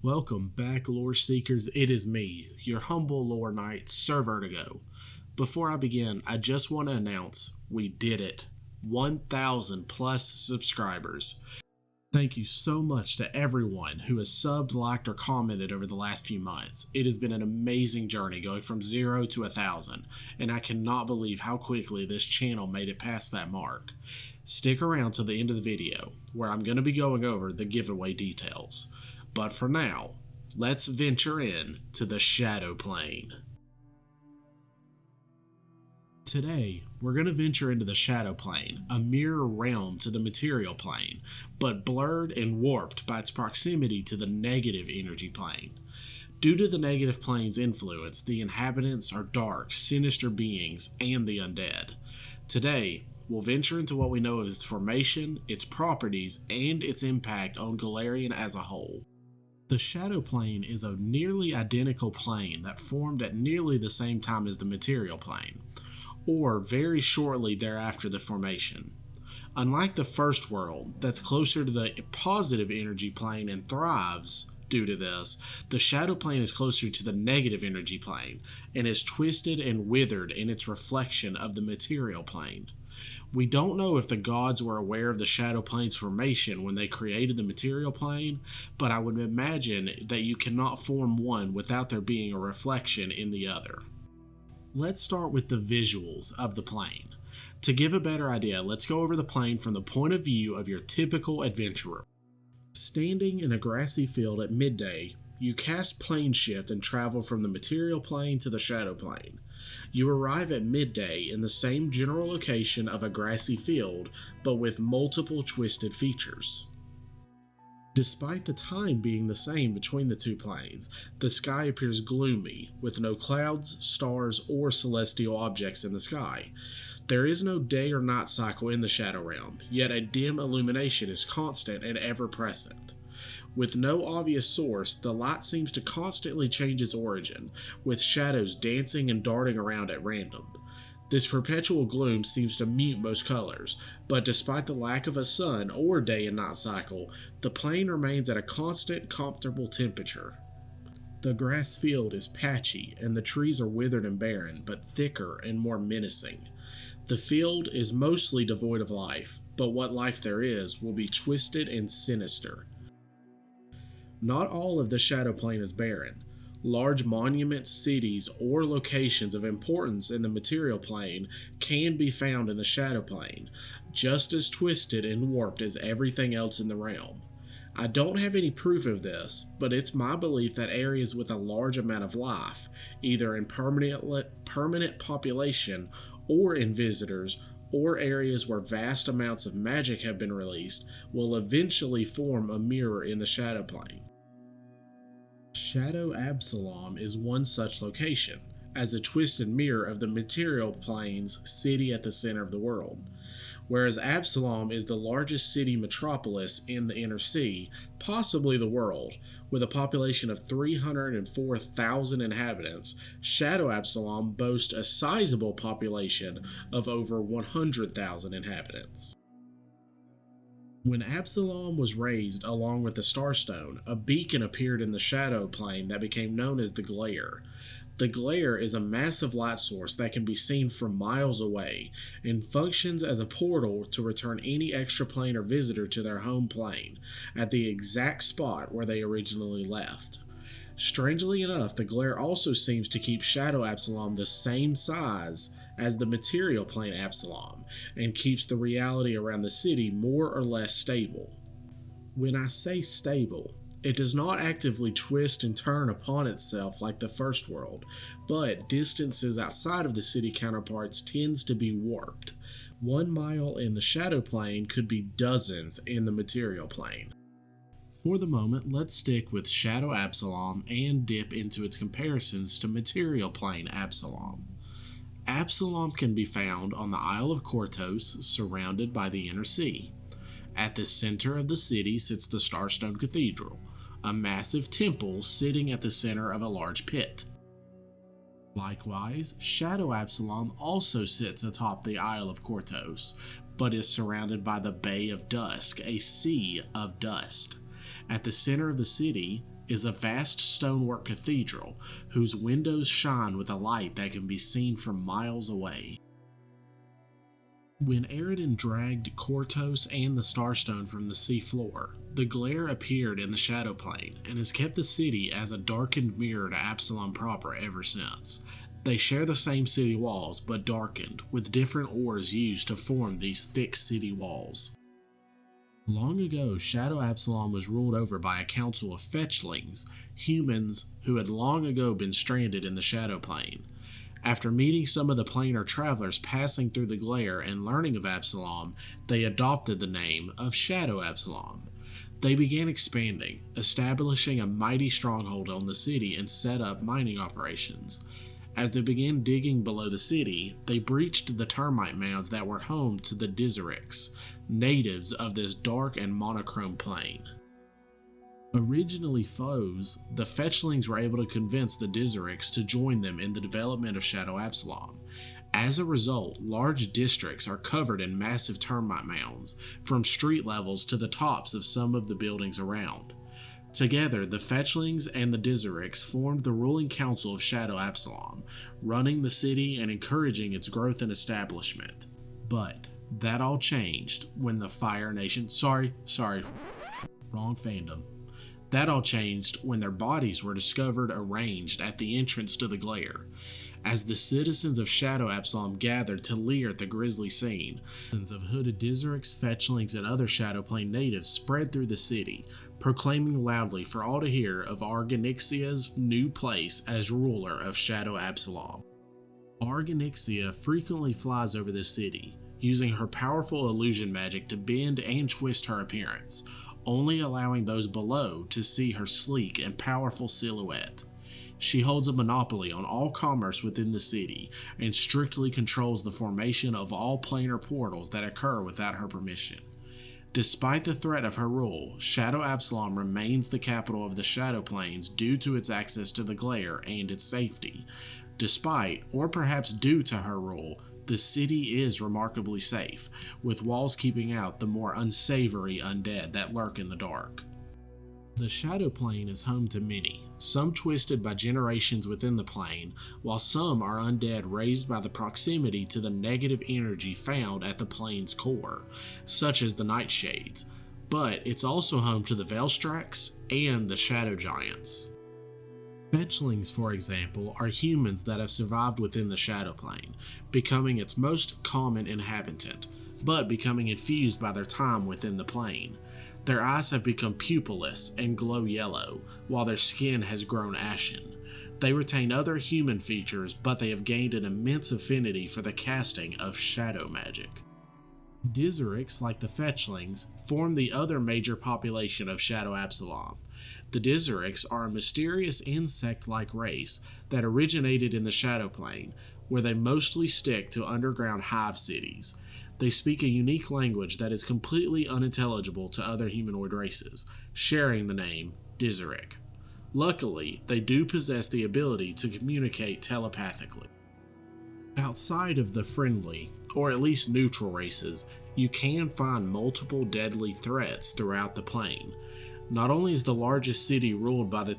Welcome back, lore seekers. It is me, your humble lore knight, Sir Vertigo. Before I begin, I just want to announce we did it. 1,000 plus subscribers. Thank you so much to everyone who has subbed, liked, or commented over the last few months. It has been an amazing journey going from 0 to 1,000, and I cannot believe how quickly this channel made it past that mark. Stick around till the end of the video, where I'm going to be going over the giveaway details. But for now, let's venture in to the Shadow Plane. Today, we're going to venture into the Shadow Plane, a mirror realm to the material plane, but blurred and warped by its proximity to the negative energy plane. Due to the negative plane's influence, the inhabitants are dark, sinister beings and the undead. Today, we'll venture into what we know of its formation, its properties, and its impact on Golarion as a whole. The Shadow Plane is a nearly identical plane that formed at nearly the same time as the material plane, or very shortly thereafter the formation. Unlike the first world, that's closer to the positive energy plane and thrives due to this, the Shadow Plane is closer to the negative energy plane and is twisted and withered in its reflection of the material plane. We don't know if the gods were aware of the Shadow Plane's formation when they created the material plane, but I would imagine that you cannot form one without there being a reflection in the other. Let's start with the visuals of the plane. To give a better idea, let's go over the plane from the point of view of your typical adventurer. Standing in a grassy field at midday, you cast plane shift and travel from the material plane to the Shadow Plane. You arrive at midday in the same general location of a grassy field, but with multiple twisted features. Despite the time being the same between the two planes, the sky appears gloomy, with no clouds, stars, or celestial objects in the sky. There is no day or night cycle in the Shadow Realm, yet a dim illumination is constant and ever-present. With no obvious source, the light seems to constantly change its origin, with shadows dancing and darting around at random. This perpetual gloom seems to mute most colors, but despite the lack of a sun or day and night cycle, the plane remains at a constant, comfortable temperature. The grass field is patchy and the trees are withered and barren, but thicker and more menacing. The field is mostly devoid of life, but what life there is will be twisted and sinister. Not all of the Shadow Plane is barren. Large monuments, cities, or locations of importance in the material plane can be found in the Shadow Plane, just as twisted and warped as everything else in the realm. I don't have any proof of this, but it's my belief that areas with a large amount of life, either in permanent population or in visitors, or areas where vast amounts of magic have been released, will eventually form a mirror in the Shadow Plane. Shadow Absalom is one such location, as a twisted mirror of the material plane's city at the center of the world. Whereas Absalom is the largest city metropolis in the Inner Sea, possibly the world, with a population of 304,000 inhabitants, Shadow Absalom boasts a sizable population of over 100,000 inhabitants. When Absalom was raised along with the Starstone, a beacon appeared in the Shadow Plane that became known as the Glare. The Glare is a massive light source that can be seen from miles away, and functions as a portal to return any extraplanar visitor to their home plane, at the exact spot where they originally left. Strangely enough, the Glare also seems to keep Shadow Absalom the same size as the material plane Absalom, and keeps the reality around the city more or less stable. When I say stable, it does not actively twist and turn upon itself like the first world, but distances outside of the city counterparts tends to be warped. 1 mile in the Shadow Plane could be dozens in the material plane. For the moment, let's stick with Shadow Absalom and dip into its comparisons to material plane Absalom. Absalom can be found on the Isle of Kortos, surrounded by the Inner Sea. At the center of the city sits the Starstone Cathedral, a massive temple sitting at the center of a large pit. Likewise, Shadow Absalom also sits atop the Isle of Kortos, but is surrounded by the Bay of Dusk, a sea of dust. At the center of the city, is a vast stonework cathedral whose windows shine with a light that can be seen from miles away. When Eridan dragged Kortos and the Starstone from the seafloor, the glare appeared in the shadow plane and has kept the city as a darkened mirror to Absalom proper ever since. They share the same city walls, but darkened, with different ores used to form these thick city walls. Long ago, Shadow Absalom was ruled over by a council of fetchlings, humans who had long ago been stranded in the shadow plane. After meeting some of the planar travelers passing through the glare and learning of Absalom, they adopted the name of Shadow Absalom. They began expanding, establishing a mighty stronghold on the city and set up mining operations. As they began digging below the city, they breached the termite mounds that were home to the Dizeriks, natives of this dark and monochrome plane. Originally foes, the fetchlings were able to convince the Dizeriks to join them in the development of Shadow Absalom. As a result, large districts are covered in massive termite mounds, from street levels to the tops of some of the buildings around. Together, the fetchlings and the Dizeriks formed the ruling council of Shadow Absalom, running the city and encouraging its growth and establishment. But that all changed when the Fire Nation— wrong fandom. That all changed when their bodies were discovered arranged at the entrance to the glare. As the citizens of Shadow Absalom gathered to leer at the grisly scene, thousands of hooded Dizeriks, fetchlings, and other Shadowplane natives spread through the city, proclaiming loudly for all to hear of Arganixia's new place as ruler of Shadow Absalom. Arganixia frequently flies over the city, using her powerful illusion magic to bend and twist her appearance, only allowing those below to see her sleek and powerful silhouette. She holds a monopoly on all commerce within the city and strictly controls the formation of all planar portals that occur without her permission. Despite the threat of her rule, Shadow Absalom remains the capital of the Shadow Planes due to its access to the glare and its safety. Despite, or perhaps due to her rule, the city is remarkably safe, with walls keeping out the more unsavory undead that lurk in the dark. The Shadow Plane is home to many, some twisted by generations within the plane, while some are undead raised by the proximity to the negative energy found at the plane's core, such as the Nightshades, but it's also home to the Velstrax and the Shadow Giants. Fetchlings, for example, are humans that have survived within the Shadow Plane, becoming its most common inhabitant, but becoming infused by their time within the plane. Their eyes have become pupilless and glow yellow, while their skin has grown ashen. They retain other human features, but they have gained an immense affinity for the casting of shadow magic. Dizeriks, like the fetchlings, form the other major population of Shadow Absalom. The Dizeriks are a mysterious insect-like race that originated in the Shadow Plane, where they mostly stick to underground hive cities. They speak a unique language that is completely unintelligible to other humanoid races, sharing the name Dizerik. Luckily, they do possess the ability to communicate telepathically. Outside of the friendly, or at least neutral races, you can find multiple deadly threats throughout the plane. Not only is the largest city ruled by the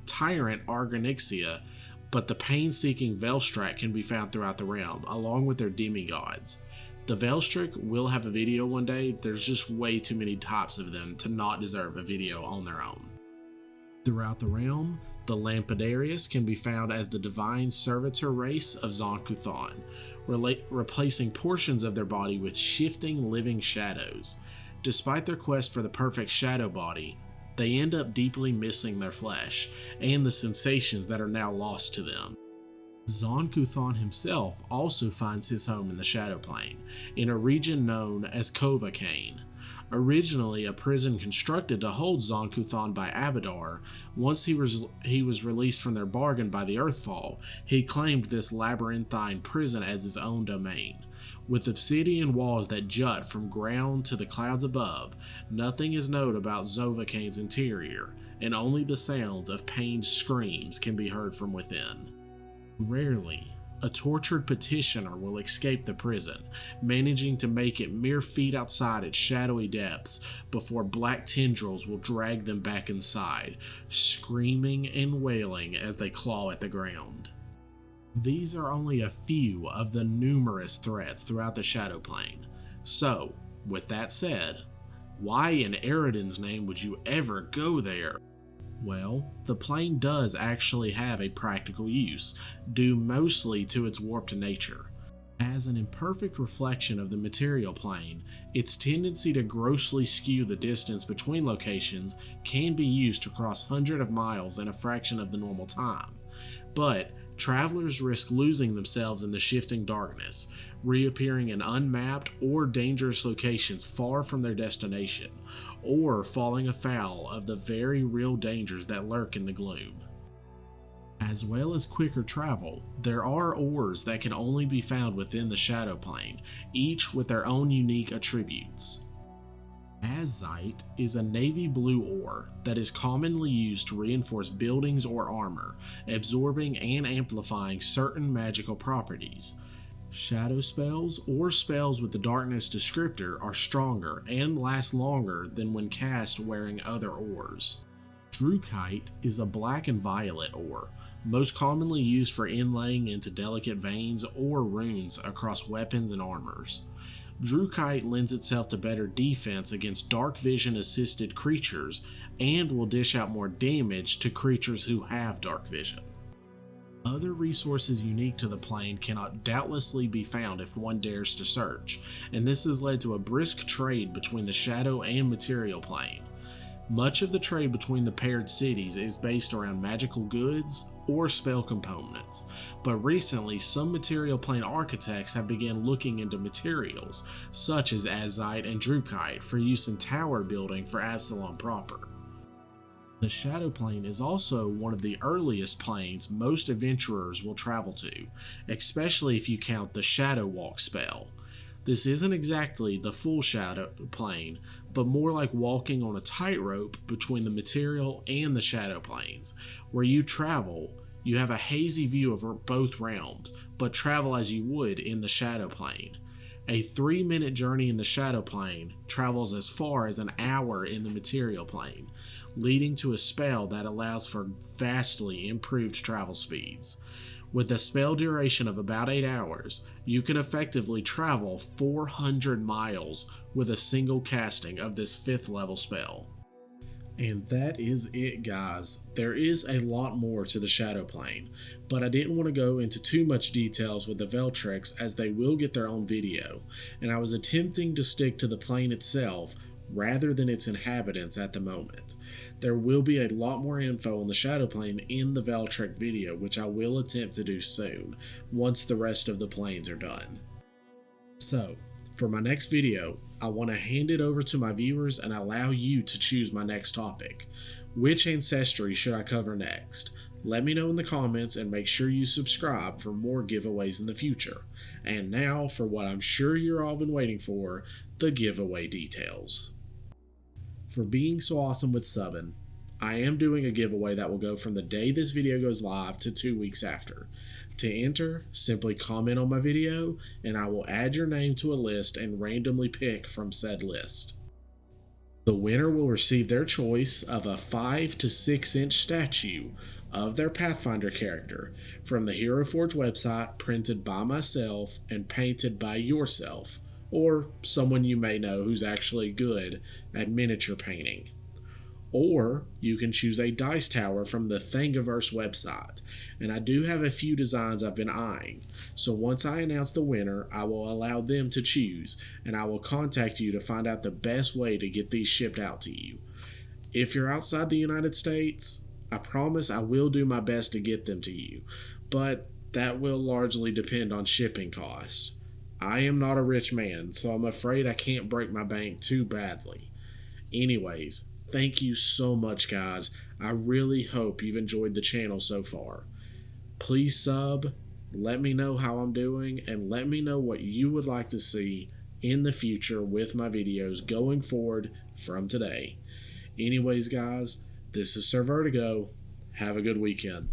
tyrant Arganixia, but the pain-seeking Velstrax can be found throughout the realm, along with their demigods. The Velstrax will have a video one day. There's just way too many types of them to not deserve a video on their own. Throughout the realm, the Lampidarius can be found as the divine servitor race of Zon-Kuthon, replacing portions of their body with shifting living shadows. Despite their quest for the perfect shadow body, they end up deeply missing their flesh and the sensations that are now lost to them. Zon-Kuthon himself also finds his home in the Shadow Plane, in a region known as Kovacane. Originally a prison constructed to hold Zon-Kuthon by Abadar, once he was released from their bargain by the Earthfall, he claimed this labyrinthine prison as his own domain. With obsidian walls that jut from ground to the clouds above, nothing is known about Zovacane's interior, and only the sounds of pained screams can be heard from within. Rarely, a tortured petitioner will escape the prison, managing to make it mere feet outside its shadowy depths before black tendrils will drag them back inside, screaming and wailing as they claw at the ground. These are only a few of the numerous threats throughout the Shadow Plane. So, with that said, why in Eridan's name would you ever go there? Well, the plane does actually have a practical use, due mostly to its warped nature. As an imperfect reflection of the material plane, its tendency to grossly skew the distance between locations can be used to cross hundreds of miles in a fraction of the normal time. But travelers risk losing themselves in the shifting darkness, reappearing in unmapped or dangerous locations far from their destination, or falling afoul of the very real dangers that lurk in the gloom. As well as quicker travel, there are ores that can only be found within the Shadow Plane, each with their own unique attributes. Azite is a navy blue ore that is commonly used to reinforce buildings or armor, absorbing and amplifying certain magical properties. Shadow spells or spells with the darkness descriptor are stronger and last longer than when cast wearing other ores. Drukite is a black and violet ore, most commonly used for inlaying into delicate veins or runes across weapons and armors. Drukite lends itself to better defense against dark vision assisted creatures and will dish out more damage to creatures who have dark vision. Other resources unique to the plane cannot doubtlessly be found if one dares to search, and this has led to a brisk trade between the Shadow and Material Plane. Much of the trade between the paired cities is based around magical goods or spell components, but recently some Material Plane architects have begun looking into materials such as azite and drukite for use in tower building for Absalom proper. The Shadow Plane is also one of the earliest planes most adventurers will travel to, especially if you count the Shadow Walk spell. This isn't exactly the full Shadow Plane, but more like walking on a tightrope between the material and the Shadow Planes. Where you travel, you have a hazy view of both realms, but travel as you would in the Shadow Plane. A 3-minute journey in the Shadow Plane travels as far as an hour in the Material Plane, leading to a spell that allows for vastly improved travel speeds. With a spell duration of about 8 hours, you can effectively travel 400 miles with a single casting of this 5th level spell. And that is it, guys. There is a lot more to the Shadow Plane, but I didn't want to go into too much details with the Veltrex as they will get their own video, and I was attempting to stick to the plane itself rather than its inhabitants at the moment. There will be a lot more info on the Shadow Plane in the Veltrex video, which I will attempt to do soon, once the rest of the planes are done. So, for my next video, I want to hand it over to my viewers and allow you to choose my next topic. Which ancestry should I cover next? Let me know in the comments and make sure you subscribe for more giveaways in the future. And now for what I'm sure you're all been waiting for, the giveaway details. For being so awesome with subbing, I am doing a giveaway that will go from the day this video goes live to 2 weeks after. To enter, simply comment on my video and I will add your name to a list and randomly pick from said list. The winner will receive their choice of a 5 to 6 inch statue of their Pathfinder character from the Hero Forge website, printed by myself and painted by yourself, or someone you may know who's actually good at miniature painting. Or you can choose a dice tower from the Thangiverse website, and I do have a few designs I've been eyeing, so once I announce the winner, I will allow them to choose, and I will contact you to find out the best way to get these shipped out to you. If you're outside the United States, I promise I will do my best to get them to you, but that will largely depend on shipping costs. I am not a rich man, so I'm afraid I can't break my bank too badly. Anyways, thank you so much, guys. I really hope you've enjoyed the channel so far. Please sub, let me know how I'm doing, and let me know what you would like to see in the future with my videos going forward from today. Anyways, guys, this is Sir Vertigo. Have a good weekend.